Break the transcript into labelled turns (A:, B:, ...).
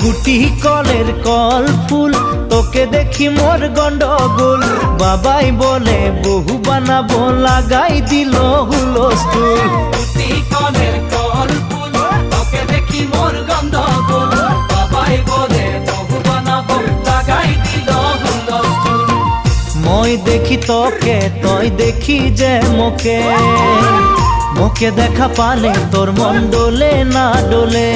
A: গুটি কলের কল ফুল, তোকে দেখি মোর গন্ডগোল। বাবাই বলে বহু বানাবো, লাগাই দিল হুলস্থুল।
B: গুটি কলের কল ফুল, তোকে দেখি মোর গন্ডগোল। বাবাই বলে বহু বানাবো, লাগাই দিল হুলস্থুল।
A: মই দেখি তোকে, তই দেখি যে মোকে, মোকে দেখা পালে তোর মন ডোলে না ডোলে।